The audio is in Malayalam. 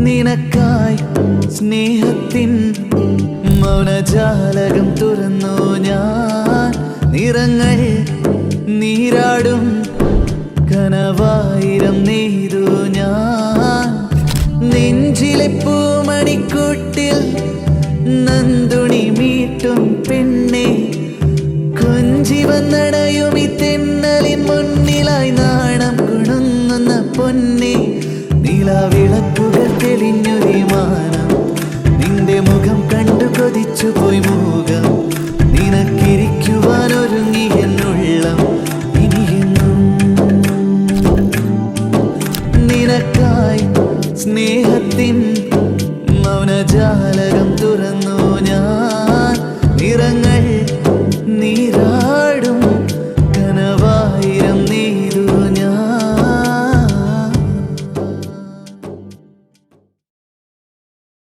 നിനക്കായി സ്നേഹത്തിൻ മൗനജാലകം തുറന്നു ഞാൻ. നിറങ്ങൾ നീരാടും കനവായിരം നെയ്തു ഞാൻ. നെഞ്ചിലെ പൂമണിക്കൂട്ടിൽ നന്ദുണി മീട്ടും പെണ്ണെ, കൊഞ്ചി വന്നടയും ഈ തെന്നലിൻ മുന്നിലായി നാണം കുണുങ്ങുന്ന പൊന്നെ. നിലാവിളക്കുകൾ തെളിഞ്ഞൊരു മാനം, നിന്റെ മുഖം കണ്ടു കൊതിച്ചു പോയി മൂകം. നിനക്കിരിക്കുവാനൊരുങ്ങി എന്നുള്ളം ഇനിയെന്നും. നിനക്കായി സ്നേഹത്തിൻ മൗനജാലകം തുറന്നു ഞാൻ. നിറങ്ങൾ നീരാ